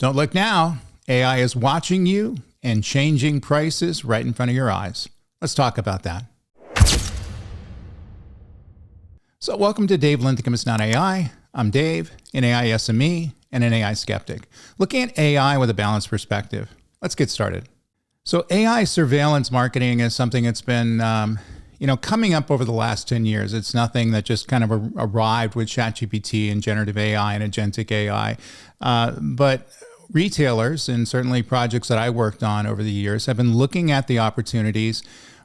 Don't look now. AI is watching you and changing prices right in front of your eyes. Let's talk about that. So welcome to Dave Linthicum, Not AI. I'm Dave, an AI SME and an AI skeptic, looking at AI with a balanced perspective. Let's get started. So AI surveillance marketing is something that's been coming up over the last 10 years. It's nothing that just kind of arrived with ChatGPT and generative AI and agentic AI. But retailers, and certainly projects that I worked on over the years, have been looking at the opportunities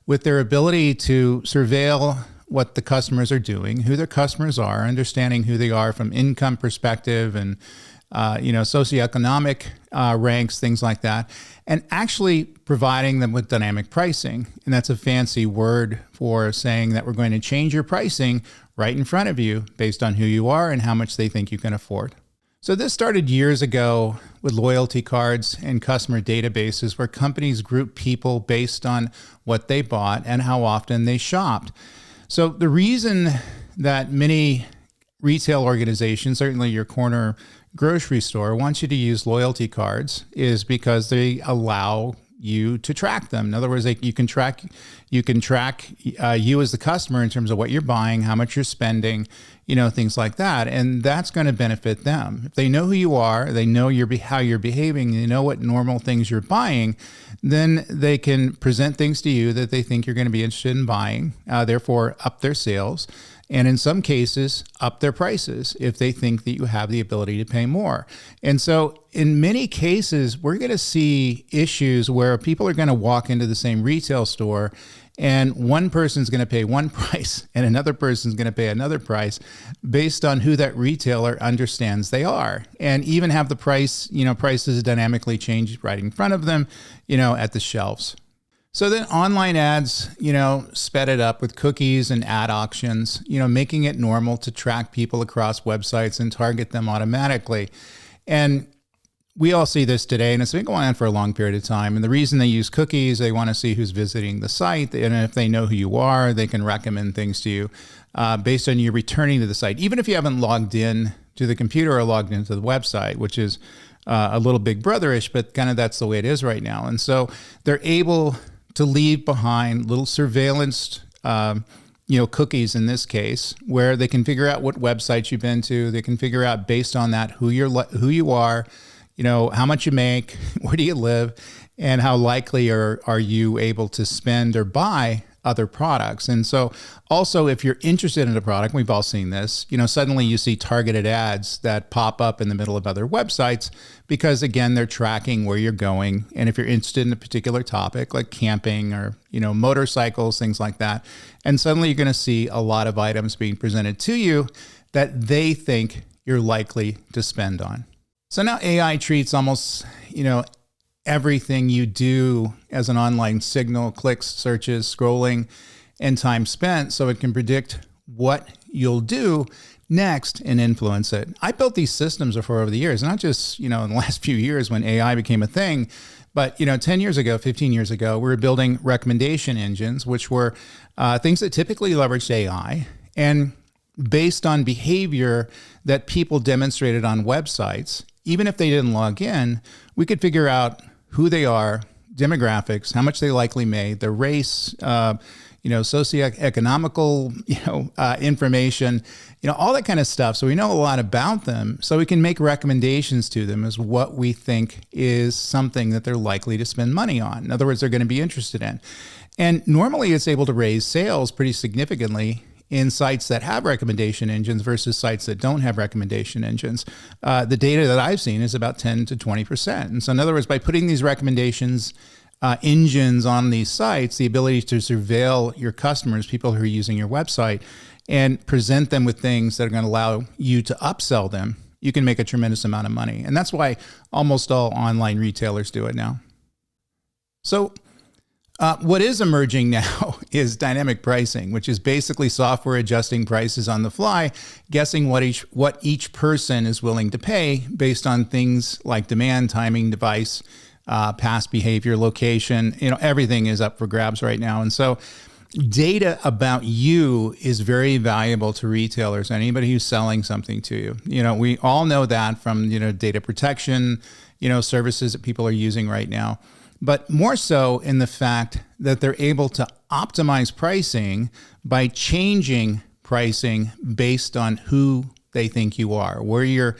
with their ability to surveil what the customers are doing, who their customers are, understanding who they are from income perspective and socioeconomic ranks, things like that, and actually providing them with dynamic pricing. And that's a fancy word for saying that we're going to change your pricing right in front of you based on who you are and how much they think you can afford. So this started years ago with loyalty cards and customer databases where companies group people based on what they bought and how often they shopped. So the reason that many retail organizations, certainly your corner grocery store, wants you to use loyalty cards is because they allow you to track them. In other words, you can track you as the customer in terms of what you're buying, how much you're spending, things like that. And that's going to benefit them. If they know who you are, they know how you're behaving, they know what normal things you're buying, then they can present things to you that they think you're going to be interested in buying, therefore up their sales. And in some cases, up their prices if they think that you have the ability to pay more. And so in many cases, we're going to see issues where people are going to walk into the same retail store and one person's going to pay one price and another person's going to pay another price based on who that retailer understands they are. And even have the prices dynamically changed right in front of them, at the shelves. So then online ads, sped it up with cookies and ad auctions, making it normal to track people across websites and target them automatically. And we all see this today, and it's been going on for a long period of time. And the reason they use cookies, they want to see who's visiting the site. And if they know who you are, they can recommend things to you based on you returning to the site, even if you haven't logged in to the computer or logged into the website, which is a little Big Brother-ish, but kind of that's the way it is right now. And so they're able to leave behind little surveillance, cookies in this case, where they can figure out what websites you've been to. They can figure out based on that who you are, how much you make, where do you live, and how likely are you able to spend or buy other products. And so also if you're interested in a product, we've all seen this, suddenly you see targeted ads that pop up in the middle of other websites because again, they're tracking where you're going. And if you're interested in a particular topic like camping or, motorcycles, things like that, and suddenly you're going to see a lot of items being presented to you that they think you're likely to spend on. So now AI treats almost, everything you do as an online signal, clicks, searches, scrolling, and time spent, so it can predict what you'll do next and influence it. I built these systems before over the years, not just, in the last few years when AI became a thing, but, 10 years ago, 15 years ago, we were building recommendation engines, which were things that typically leveraged AI and based on behavior that people demonstrated on websites. Even if they didn't log in, we could figure out who they are, demographics, how much they likely made, their race, socioeconomical, information, all that kind of stuff. So we know a lot about them. So we can make recommendations to them as what we think is something that they're likely to spend money on. In other words, they're going to be interested in. And normally it's able to raise sales pretty significantly in sites that have recommendation engines versus sites that don't have recommendation engines. The data that I've seen is about 10 to 20%. And so in other words, by putting these recommendations engines on these sites, the ability to surveil your customers, people who are using your website, and present them with things that are going to allow you to upsell them, you can make a tremendous amount of money. And that's why almost all online retailers do it now. So what is emerging now is dynamic pricing, which is basically software adjusting prices on the fly, guessing what each person is willing to pay based on things like demand, timing, device, past behavior, location. Everything is up for grabs right now. And so data about you is very valuable to retailers, anybody who's selling something to you. We all know that from, data protection, services that people are using right now, but more so in the fact that they're able to optimize pricing by changing pricing based on who they think you are, where you're,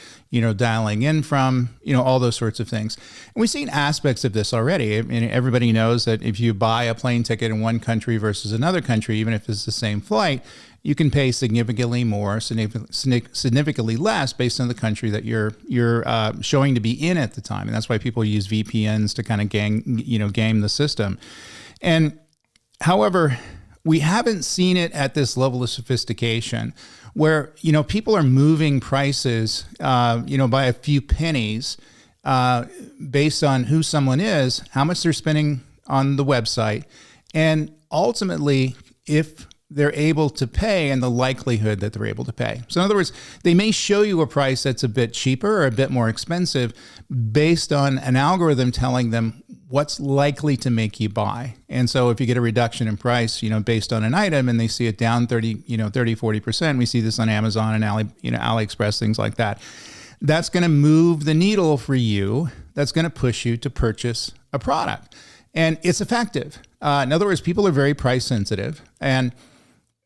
dialing in from, all those sorts of things. And we've seen aspects of this already. I mean, everybody knows that if you buy a plane ticket in one country versus another country, even if it's the same flight, you can pay significantly more, significantly less based on the country that you're showing to be in at the time. And that's why people use VPNs to kind of game the system. And however, we haven't seen it at this level of sophistication where, people are moving prices, by a few pennies based on who someone is, how much they're spending on the website, and ultimately if they're able to pay and the likelihood that they're able to pay. So in other words, they may show you a price that's a bit cheaper or a bit more expensive based on an algorithm telling them what's likely to make you buy. And so if you get a reduction in price, based on an item and they see it down 40%, we see this on Amazon and AliExpress, things like that. That's going to move the needle for you. That's going to push you to purchase a product. And it's effective. In other words, people are very price sensitive. And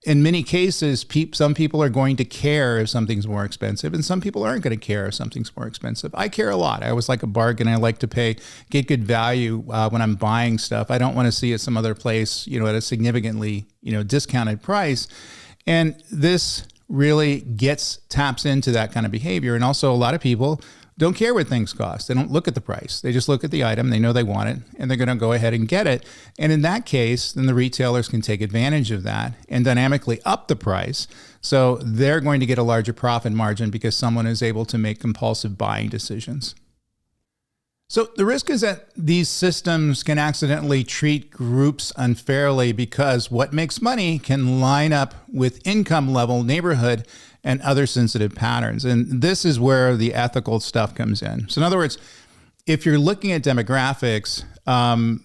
in many cases, some people are going to care if something's more expensive, and some people aren't going to care if something's more expensive. I care a lot. I always like a bargain. I like to get good value when I'm buying stuff. I don't want to see it some other place, at a significantly, discounted price. And this really taps into that kind of behavior. And also a lot of people don't care what things cost. They don't look at the price. They just look at the item. They know they want it, and they're going to go ahead and get it. And in that case, then the retailers can take advantage of that and dynamically up the price. So they're going to get a larger profit margin because someone is able to make compulsive buying decisions. So the risk is that these systems can accidentally treat groups unfairly because what makes money can line up with income level, neighborhood, and other sensitive patterns. And this is where the ethical stuff comes in. So in other words, if you're looking at demographics,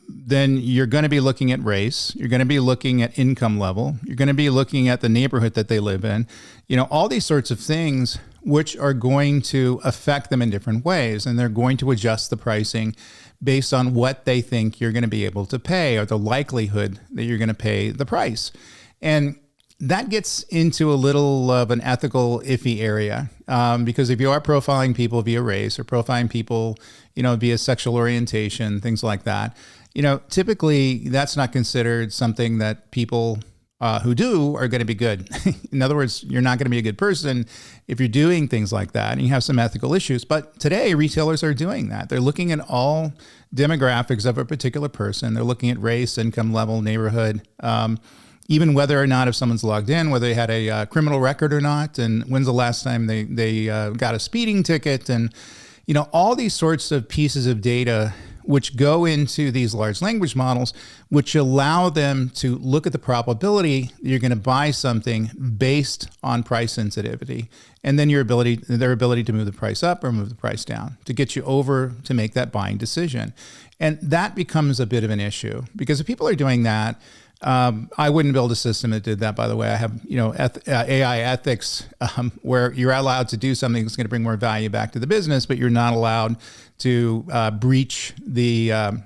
then you're going to be looking at race. You're going to be looking at income level. You're going to be looking at the neighborhood that they live in. All these sorts of things which are going to affect them in different ways. And they're going to adjust the pricing based on what they think you're going to be able to pay or the likelihood that you're going to pay the price. And that gets into a little of an ethical iffy area because if you are profiling people via race or profiling people, via sexual orientation, things like that, typically that's not considered something that people who do are going to be good. In other words, you're not going to be a good person if you're doing things like that and you have some ethical issues. But today, retailers are doing that. They're looking at all demographics of a particular person. They're looking at race, income level, neighborhood, even whether or not if someone's logged in, whether they had a criminal record or not, and when's the last time they got a speeding ticket, and all these sorts of pieces of data which go into these large language models, which allow them to look at the probability that you're going to buy something based on price sensitivity, and then their ability to move the price up or move the price down to get you over to make that buying decision. And that becomes a bit of an issue because if people are doing that, I wouldn't build a system that did that, by the way. I have, AI ethics where you're allowed to do something that's going to bring more value back to the business, but you're not allowed to breach the,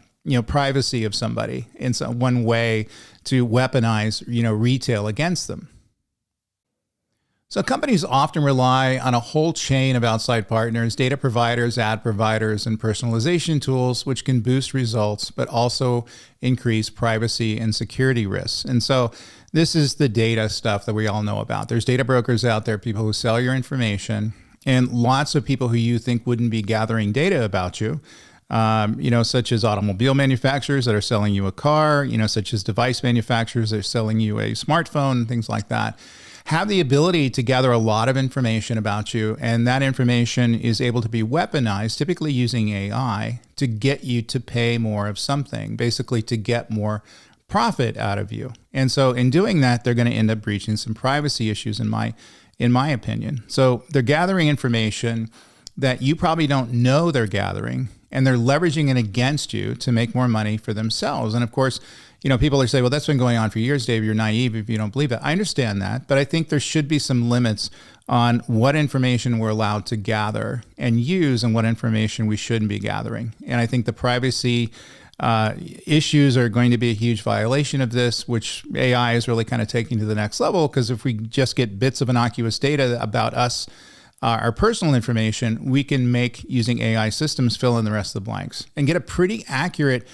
privacy of somebody in one way to weaponize, retail against them. So companies often rely on a whole chain of outside partners, data providers, ad providers, and personalization tools, which can boost results, but also increase privacy and security risks. And so this is the data stuff that we all know about. There's data brokers out there, people who sell your information, and lots of people who you think wouldn't be gathering data about you. Such as automobile manufacturers that are selling you a car, such as device manufacturers that are selling you a smartphone, things like that, have the ability to gather a lot of information about you. And that information is able to be weaponized, typically using AI, to get you to pay more of something, basically to get more profit out of you. And so in doing that, they're going to end up breaching some privacy issues, in my opinion. So they're gathering information that you probably don't know they're gathering, and they're leveraging it against you to make more money for themselves. And of course, People are saying, well, that's been going on for years, Dave. You're naive if you don't believe it. I understand that, but I think there should be some limits on what information we're allowed to gather and use and what information we shouldn't be gathering. And I think the privacy issues are going to be a huge violation of this, which AI is really kind of taking to the next level, because if we just get bits of innocuous data about us, our personal information, we can make, using AI systems, fill in the rest of the blanks and get a pretty accurate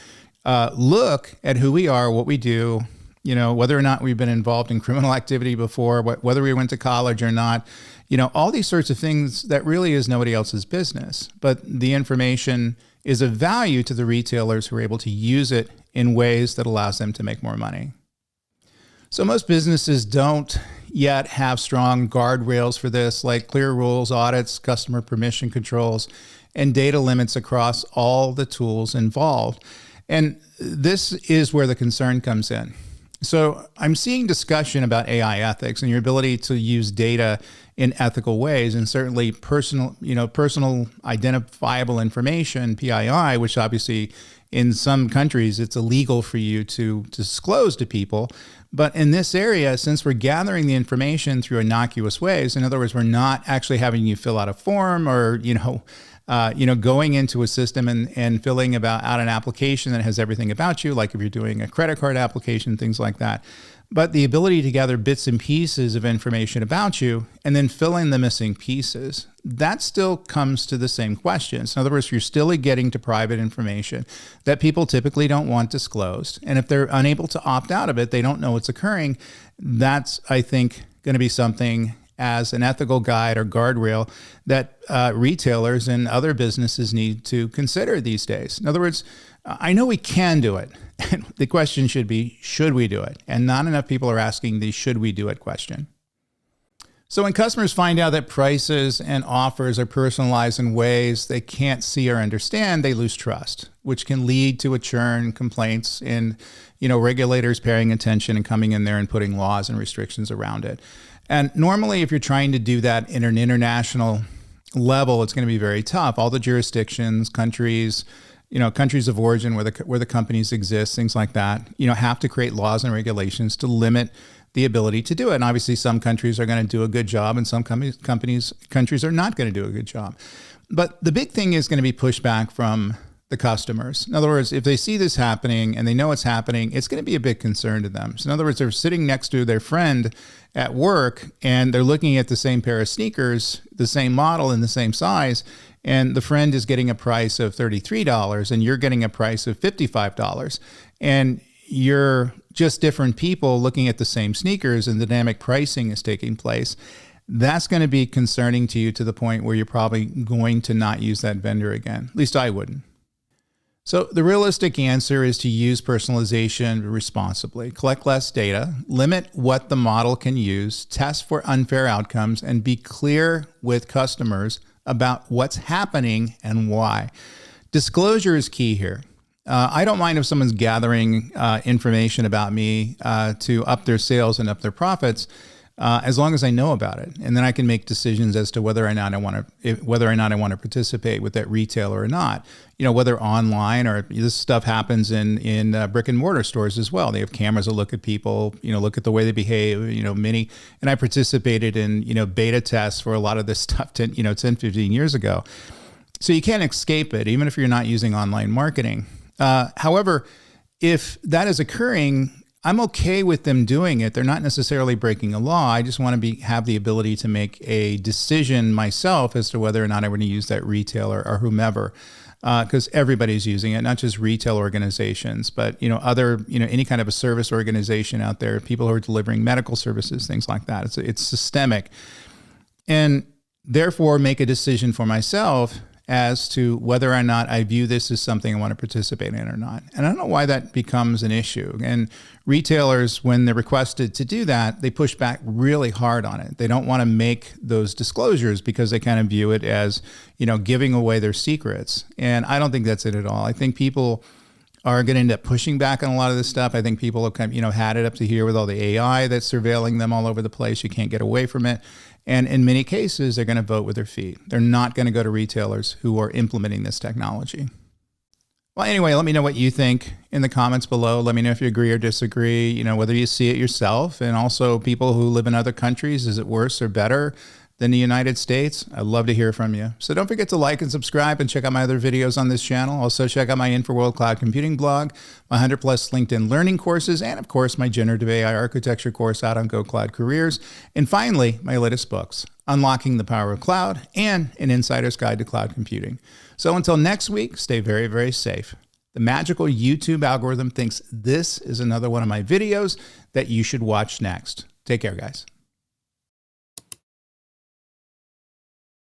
look at who we are, what we do, whether or not we've been involved in criminal activity before, whether we went to college or not, all these sorts of things that really is nobody else's business. But the information is of value to the retailers who are able to use it in ways that allows them to make more money. So most businesses don't yet have strong guardrails for this, like clear rules, audits, customer permission controls, and data limits across all the tools involved. And this is where the concern comes in. So I'm seeing discussion about AI ethics and your ability to use data in ethical ways, and certainly personal identifiable information, PII, which obviously in some countries it's illegal for you to disclose to people. But in this area, since we're gathering the information through innocuous ways, in other words, we're not actually having you fill out a form or, going into a system and filling out an application that has everything about you, like if you're doing a credit card application, things like that. But the ability to gather bits and pieces of information about you and then fill in the missing pieces, that still comes to the same questions. In other words, you're still getting to private information that people typically don't want disclosed. And if they're unable to opt out of it, they don't know what's occurring. That's, I think, going to be something as an ethical guide or guardrail that retailers and other businesses need to consider these days. In other words, I know we can do it. And the question should be, should we do it? And not enough people are asking the should we do it question. So when customers find out that prices and offers are personalized in ways they can't see or understand, they lose trust, which can lead to a churn, complaints, and regulators paying attention and coming in there and putting laws and restrictions around it. And normally, if you're trying to do that in an international level, it's going to be very tough. All the jurisdictions, countries of origin where the companies exist, things like that, have to create laws and regulations to limit the ability to do it. And obviously some countries are going to do a good job and some countries are not going to do a good job. But the big thing is going to be pushback from the customers. In other words, if they see this happening and they know it's happening, it's going to be a big concern to them. So in other words, they're sitting next to their friend at work and they're looking at the same pair of sneakers, the same model and the same size, and the friend is getting a price of $33 and you're getting a price of $55. And you're just different people looking at the same sneakers and the dynamic pricing is taking place. That's going to be concerning to you to the point where you're probably going to not use that vendor again. At least I wouldn't. So the realistic answer is to use personalization responsibly, collect less data, limit what the model can use, test for unfair outcomes, and be clear with customers about what's happening and why. Disclosure is key here. I don't mind if someone's gathering information about me to up their sales and up their profits, as long as I know about it, and then I can make decisions as to whether or not I want to participate with that retailer or not. Whether online or this stuff happens in brick and mortar stores as well. They have cameras that look at people, look at the way they behave. And I participated in beta tests for a lot of this stuff 10, 15 years ago. So you can't escape it, even if you're not using online marketing. However, if that is occurring, I'm okay with them doing it. They're not necessarily breaking a law. I just want to have the ability to make a decision myself as to whether or not I want to use that retailer or whomever, because everybody's using it, not just retail organizations, but other any kind of a service organization out there, people who are delivering medical services, things like that. It's systemic, and therefore make a decision for myself as to whether or not I view this as something I want to participate in or not. And I don't know why that becomes an issue. And retailers, when they're requested to do that, they push back really hard on it. They don't want to make those disclosures because they kind of view it as, giving away their secrets. And I don't think that's it at all. I think people are going to end up pushing back on a lot of this stuff. I think people have kind of, had it up to here with all the AI that's surveilling them all over the place. You can't get away from it. And in many cases, they're going to vote with their feet. They're not going to go to retailers who are implementing this technology. Well, anyway, let me know what you think in the comments below. Let me know if you agree or disagree, whether you see it yourself, and also people who live in other countries. Is it worse or better than the United States? I'd love to hear from you. So don't forget to like and subscribe and check out my other videos on this channel. Also check out my InfoWorld Cloud Computing blog, my 100+ LinkedIn learning courses, and of course my generative AI architecture course out on Go Cloud Careers. And finally, my latest books, Unlocking the Power of Cloud and An Insider's Guide to Cloud Computing. So until next week, stay very, very safe. The magical YouTube algorithm thinks this is another one of my videos that you should watch next. Take care, guys.